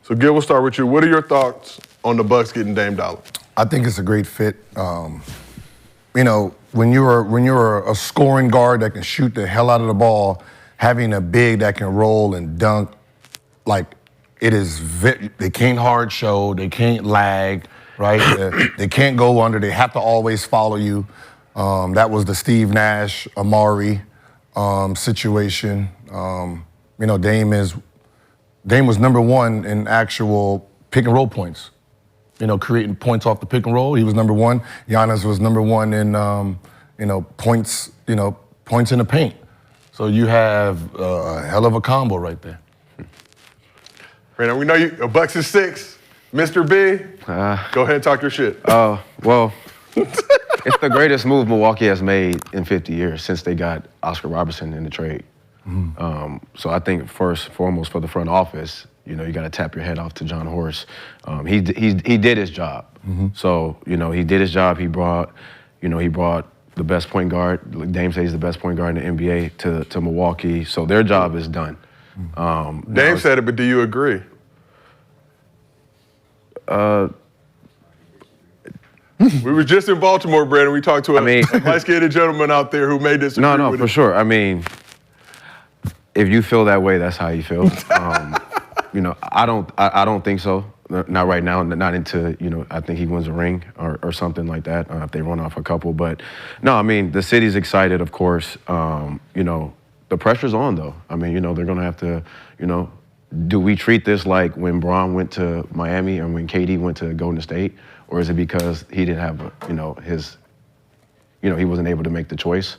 So, Gil, we'll start with you. What are your thoughts on the Bucks getting Dame Dollar? I think it's a great fit. You know, when you're a scoring guard that can shoot the hell out of the ball, having a big that can roll and dunk, like it is. They can't hard show. They can't lag. Right? They can't go under. They have to always follow you. That was the Steve Nash, Amari situation. You know, Dame was #1 in actual pick and roll points. You know, creating points off the pick and roll. He was #1. Giannis was #1 in points. Points in the paint. So you have a hell of a combo right there. Brandon, we know you. Bucks is 6. Mr. B, go ahead and talk your shit. Well, it's the greatest move Milwaukee has made in 50 years since they got Oscar Robertson in the trade. So I think first and foremost for the front office, you got to tap your head off to John Horst. He did his job. So he did his job. He brought the best point guard. Dame says he's the best point guard in the NBA to Milwaukee. So their job is done. Dame said it, but do you agree? We were just in Baltimore, Brandon. We talked to a light-skinned gentleman out there who made this. No, for sure. I mean, if you feel that way, that's how you feel. I don't think so. Not right now. Not until I think he wins a ring or something like that. If they run off a couple, but no. I mean, the city's excited, of course. The pressure's on though. I mean, they're gonna have to, do we treat this like when Braun went to Miami or when KD went to Golden State, or is it because he didn't have, he wasn't able to make the choice,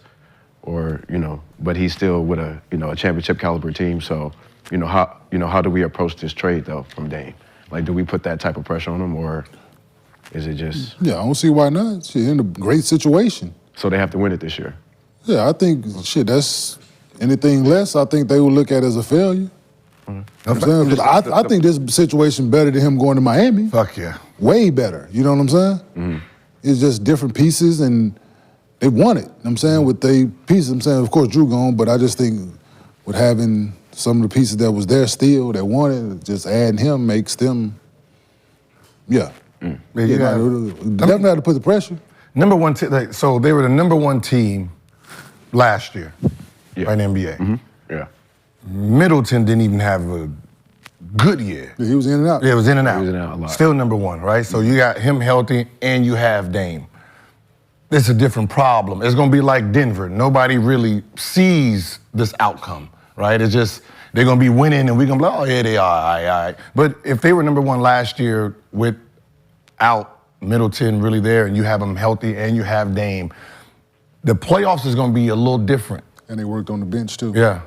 or but he's still with a championship caliber team. So how do we approach this trade though from Dame? Like, do we put that type of pressure on him, or is it just? Yeah, I don't see why not. She's in a great situation. So they have to win it this year. Yeah, I think that's anything less. I think they would look at it as a failure. I think this situation better than him going to Miami. Fuck yeah. Way better. You know what I'm saying? It's just different pieces, and they won it. You know what I'm saying? With the pieces, I'm saying, of course, Jrue gone, but I just think with having some of the pieces that was there still, that won it, just adding him makes them, definitely have to put the pressure. #1 so they were the #1 team last year in the NBA. Yeah. Middleton didn't even have a good year. Yeah, he was in and out. Yeah, it was in and out. He was in and out a lot. Still #1, right? So you got him healthy and you have Dame. It's a different problem. It's gonna be like Denver. Nobody really sees this outcome, right? It's just, they're gonna be winning and we're gonna be like, oh yeah, they are, all right. But if they were #1 last year without Middleton really there and you have them healthy and you have Dame, the playoffs is gonna be a little different. And they worked on the bench too. Yeah.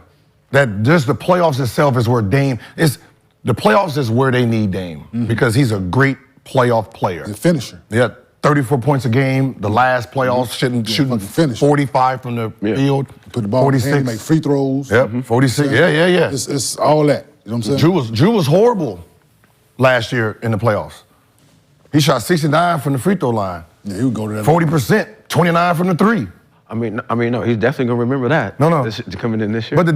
That just the playoffs itself is where Dame is. The playoffs is where they need Dame because he's a great playoff player. The finisher. Yeah, 34 points a game. The last playoffs shooting 45 from the field. Put the ball 46. In hand, make free throws. Yep, 46. Yeah. It's all that. You know what I'm saying? Jrue was horrible last year in the playoffs. He shot 69 from the free throw line. Yeah, he would go to that. 40%, 29 from the 3. I mean, no, he's definitely gonna remember that. No. Coming in this year. But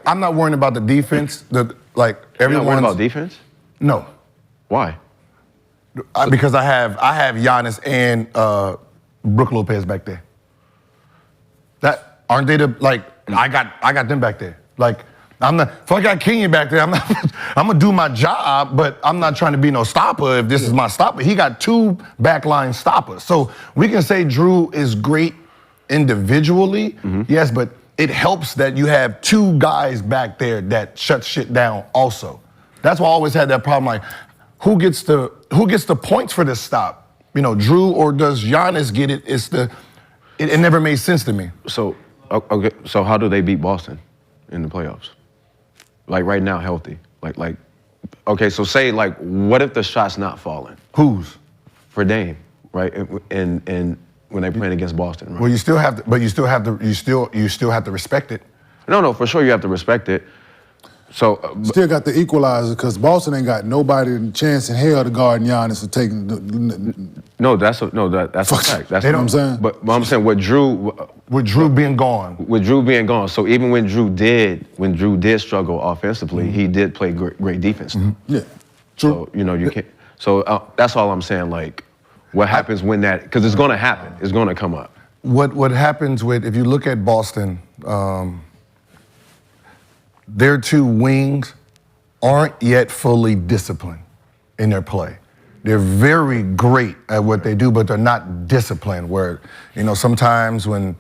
I'm not worrying about the defense. You're not worried about defense? No. Why? Because I have Giannis and Brook Lopez back there. That aren't they I got them back there. Like, I'm not. If I got Kenyon back there, I'm gonna do my job, but I'm not trying to be no stopper. If this is my stopper, he got 2 backline stoppers. So we can say Jrue is great individually, yes, but it helps that you have 2 guys back there that shut shit down also. That's why I always had that problem, like, who gets the points for this stop? Jrue or does Giannis get it? It never made sense to me. So how do they beat Boston in the playoffs? Like right now, healthy. Okay, so say what if the shot's not falling? Whose? For Dame, right? And when they playing against Boston, right? Well, you still have to respect it. No, for sure you have to respect it. So still got the equalizer because Boston ain't got nobody chance in hell to guard Giannis or taking. That's a fact. That's what I'm saying. But I'm saying with Jrue being gone. With Jrue being gone, so even when Jrue did struggle offensively, he did play great defense. Yeah. So, you know, you can't. So that's all I'm saying. Like, what happens when that? Because it's going to happen. It's going to come up. What happens with, if you look at Boston, their two wings aren't yet fully disciplined in their play. They're very great at what they do, but they're not disciplined where, you know, sometimes when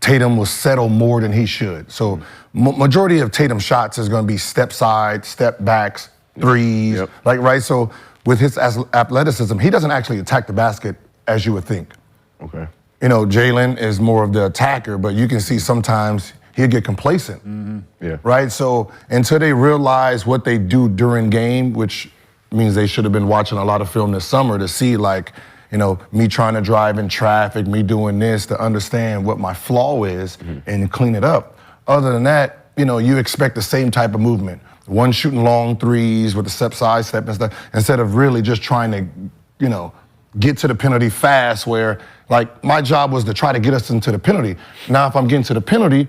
Tatum will settle more than he should. So majority of Tatum's shots is going to be step side, step backs, threes, like, right? So with his athleticism, he doesn't actually attack the basket as you would think. Okay. You know, Jalen is more of the attacker, but you can see sometimes he'll get complacent. Yeah. Right? So until they realize what they do during game, which means they should have been watching a lot of film this summer to see, like, you know, me trying to drive in traffic, me doing this to understand what my flaw is and clean it up. Other than that, you know, you expect the same type of movement. One shooting long threes with a step side step and stuff, instead of really just trying to, you know, get to the penalty fast where, like, my job was to try to get us into the penalty. Now, if I'm getting to the penalty,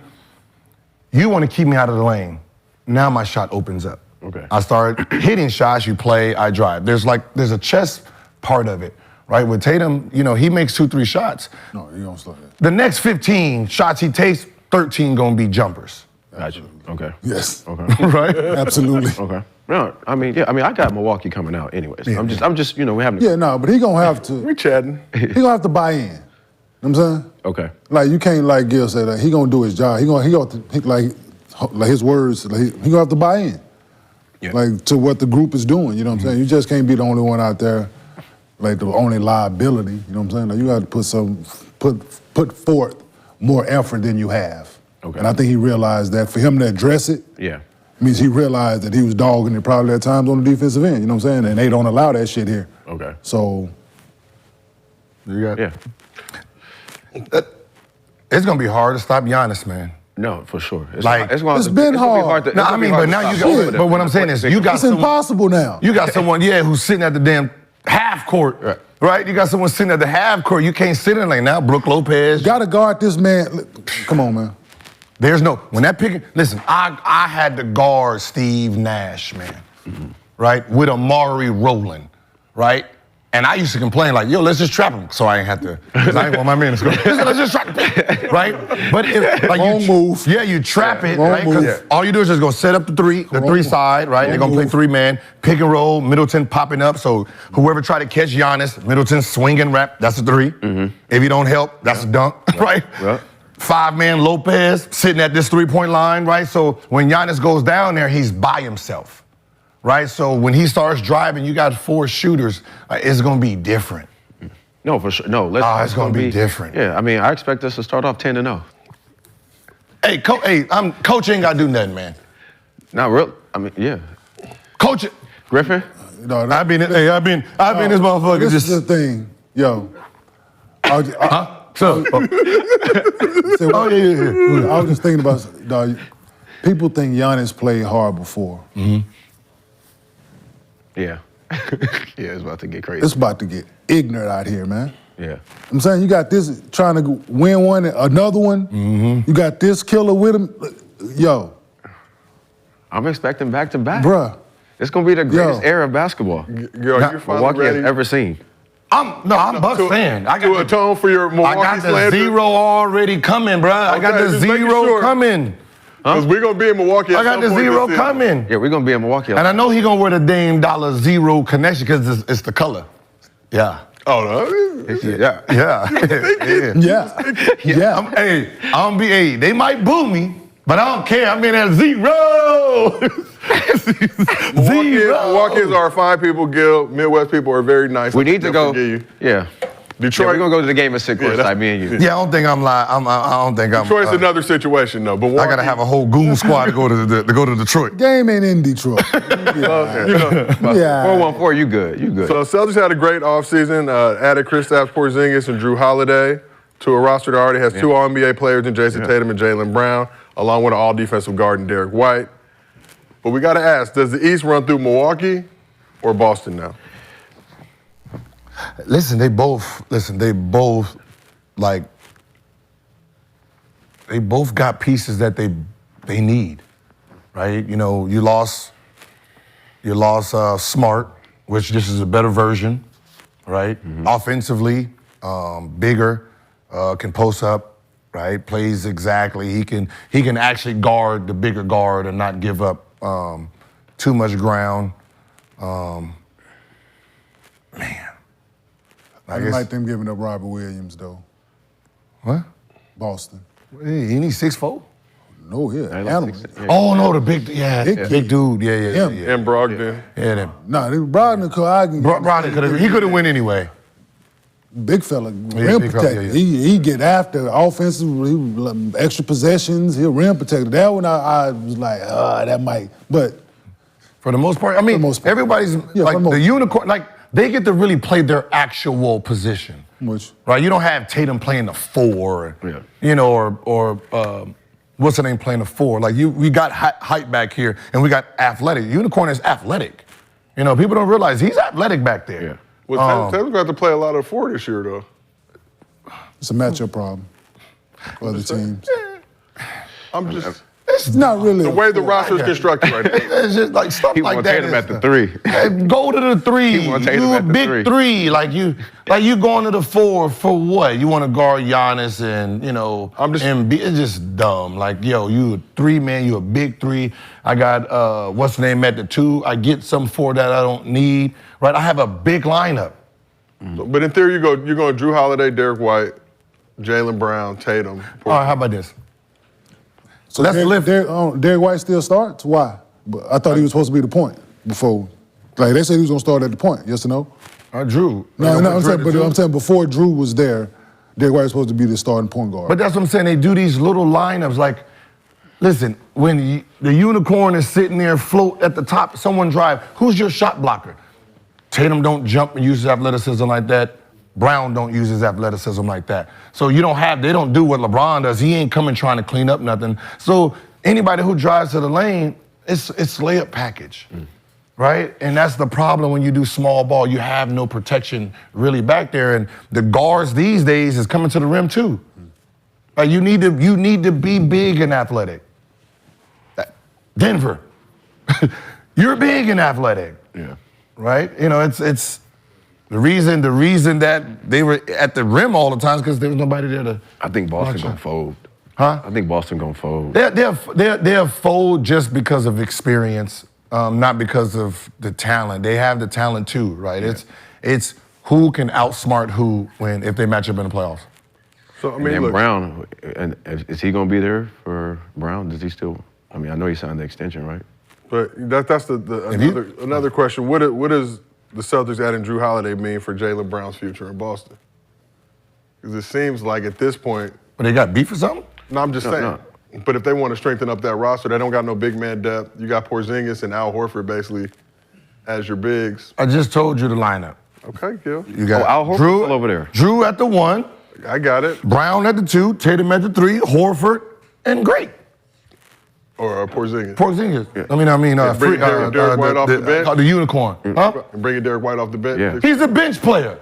you want to keep me out of the lane. Now my shot opens up. Okay. I start hitting shots, you play, I drive. There's a chess part of it, right? With Tatum, you know, he makes 2-3 shots. No, you don't slow that. The next 15 shots he takes, 13 gonna be jumpers. Gotcha. Okay. Yes. Okay. Right? Absolutely. Okay. No, I mean, yeah. I mean, I got Milwaukee coming out anyways. I'm just, you know, we're having. Yeah, no, but he gonna have to. We chatting. He gonna have to buy in. You know what I'm saying? Okay. Like, you can't, like Gil said, like, he gonna do his job. He gonna like his words. Like, he gonna have to buy in. Yeah. Like, to what the group is doing. You know what I'm saying? You just can't be the only one out there, like the only liability. You know what I'm saying? Like, you got to put forth more effort than you have. Okay. And I think he realized that for him to address it, means he realized that he was dogging it probably at times on the defensive end. You know what I'm saying? And they don't allow that shit here. Okay. So. You got Yeah. It's gonna be hard to stop Giannis, man. No, for sure. It's been hard. No, I mean, but now you got. But what I'm saying is, you got. It's impossible now. You got someone, who's sitting at the damn half court, right? You got someone sitting at the half court. You can't sit in like now. Brook Lopez. Got to guard this man. Come on, man. There's no when that pick. Listen, I had to guard Steve Nash, man, right? With Amari rolling, right? And I used to complain like, yo, let's just trap him. So I ain't have to, because I ain't want my man to score. Let's just trap him, right? But if, like, wrong move. Yeah, you trap it, wrong right? move. Because all you do is just go set up the three side, right? They're gonna play 3-man, pick and roll, Middleton popping up. So whoever try to catch Giannis, Middleton swing and wrap, that's a 3. If you don't help, that's a dunk, right? 5-man Lopez sitting at this 3-point line, right? So when Giannis goes down there, he's by himself. Right, so when he starts driving, you got 4 shooters. It's gonna be different. No, for sure. No, it's gonna be different. Yeah, I mean, I expect us to start off 10-0. Hey, coach ain't gotta do nothing, man. Not real. I mean, yeah. Coach, Griffin. No, I've been this motherfucker. This just is the thing, yo. So, I was just thinking about, dog, people think Giannis played hard before. Yeah. It's about to get crazy. It's about to get ignorant out here, man. Yeah. I'm saying you got this trying to win one, another one. You got this killer with him. Yo. I'm expecting back-to-back. Bruh. It's going to be the greatest era of basketball Milwaukee has ever seen. I'm Bucks fan. I got to atone for your Milwaukee I got the slander. 0 already coming, bro. I got the just making 0 sure. coming. Because we're going to be in Milwaukee at I got some the point 0 this coming. Yeah, we're going to be in Milwaukee. And I know he gonna wear the Dame $0 connection because it's the color. Yeah. Oh, no. Yeah. Yeah. They might boo me, but I don't care. I'm in at 0. Milwaukee is our fine people, Gil. Midwest people are very nice. We need to go. Yeah. Detroit. Yeah, we're going to go to the game at 6 courtside, me and you. Yeah, I don't think I'm lying. I don't think I'm. Detroit's another situation, though. But I gotta have a whole goon squad to go to Detroit. Game ain't in Detroit. Okay. 4-1-4, you good. So Celtics had a great offseason. Added Kristaps Porzingis and Jrue Holiday to a roster that already has 2 All-NBA players in Jason Tatum and Jaylen Brown, along with an all-defensive guard in Derek White. But we gotta ask, does the East run through Milwaukee or Boston now? Listen, they both got pieces that they need, right? You know, you lost Smart, which this is a better version, right? Offensively, bigger, can post up, right? Plays exactly. He can actually guard the bigger guard and not give up too much ground. Man. I didn't like them giving up Robert Williams, though. What? Boston. He needs 6'4". No, yeah, animal. Oh no, the big, big dude, yeah. And Brogdon. Yeah, them. Nah, Brogdon could He could have win anyway. Big fella, rim big fella, protector. He get after offensive, extra possessions. He'll rim protector. That one I was like, that might. But for the most part, I mean, everybody's like the unicorn. Like they get to really play their actual position. Which right? You don't have Tatum playing the 4, you know, or what's the name playing the 4? Like we got height back here, and we got athletic. Unicorn is athletic. You know, people don't realize he's athletic back there. Yeah. Well, Tatum's got to play a lot of 4 this year, though. It's a matchup problem for other teams. I'm just. It's not really the way the roster is constructed right now. It's just like stuff like that. Tatum at the 3. Go to the 3. You a big 3. Like you going to the 4 for what? You want to guard Giannis and Embiid. It's just dumb. Like you a 3 man. You a big 3. I got what's the name at the 2. I get some 4 that I don't need. Right. I have a big lineup. But in theory, you're going Jrue Holiday, Derek White, Jaylen Brown, Tatum. All right. How about this? So Derek White still starts? Why? But I thought he was supposed to be the point before. Like they said he was gonna start at the point. Yes or no? Jrue. No, I'm saying before Jrue was there, Derek White was supposed to be the starting point guard. But that's what I'm saying. They do these little lineups. Like, listen, when the unicorn is sitting there, float at the top, someone drive. Who's your shot blocker? Tatum don't jump and use his athleticism like that. Brown don't use his athleticism like that. So they don't do what LeBron does. He ain't coming trying to clean up nothing. So anybody who drives to the lane, it's layup package, right? And that's the problem when you do small ball. You have no protection really back there. And the guards these days is coming to the rim too. Like you need to be big and athletic. Denver, you're big and athletic. Yeah. Right? It's the reason that they were at the rim all the time is because there was nobody there to. I think Boston gonna fold. Huh? I think Boston gonna fold. They'll fold just because of experience, not because of the talent. They have the talent too, right? Yeah. It's who can outsmart who if they match up in the playoffs. So I mean, look, Brown, and is he gonna be there for Brown? Does he still? I mean, I know he signed the extension, right? But that's another question. What is the Celtics adding Jrue Holiday mean for Jaylen Brown's future in Boston? Because it seems like at this point... But they got beef or something? No, I'm just saying. No. But if they want to strengthen up that roster, they don't got no big man depth. You got Porzingis and Al Horford basically as your bigs. I just told you the lineup. Okay, Gil. You got Al Horford over there. Jrue at the 1. I got it. Brown at the 2, Tatum at the 3, Horford, and Great. Or Porzingis. Porzingis. Yeah. I mean, bring Derek White off the bench. The unicorn. Huh? And bringing Derek White off the bench. Yeah. He's a bench player.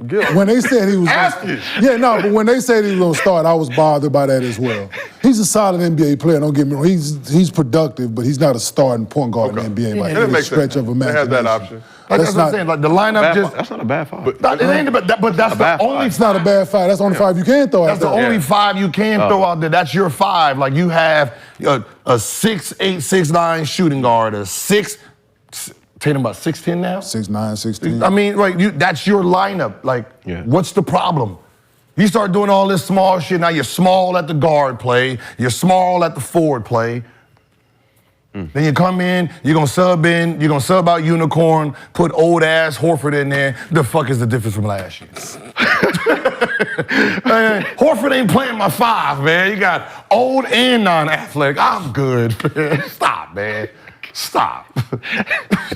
Gil. When they said he was but when they said he was gonna start, I was bothered by that as well. He's a solid NBA player, don't get me wrong. He's productive, but he's not a starting point guard in the NBA by any stretch of imagination. They have that option. That's what I'm saying. Like the lineup That's not a bad 5. But that's the only. It's not a bad 5. That's the only 5 you can throw out there. That's the only 5 you can throw out there. That's your 5. Like you have a 6'8", 6'9" shooting guard, a 6. Tatum about 6'10" now? 6'9", 6'10". I mean, like that's your lineup. Like, what's the problem? You start doing all this small shit. Now you're small at the guard play. You're small at the forward play. Then you come in, you're gonna sub out Unicorn, put old ass Horford in there. The fuck is the difference from last year? Man, Horford ain't playing my 5, man. You got old and non-athletic. I'm good, man. Stop, man. Stop.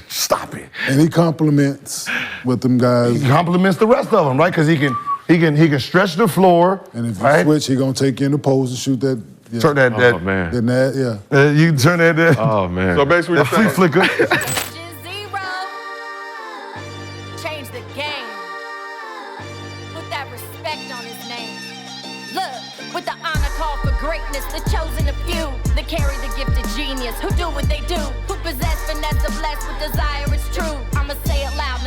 Stop it. And he compliments with them guys. He compliments the rest of them, right? Because he can stretch the floor. And if you switch, he gonna take you in the post and shoot that. Yeah. Turn that. Oh man. You can turn that. Oh man. So basically, a free flicker. Change the game. Put that respect on his name. Look, with the honor call for greatness, the chosen a few that carry the gift of genius, who do what they do, who possess finesse, are blessed with desire, it's true. I'ma say it loud.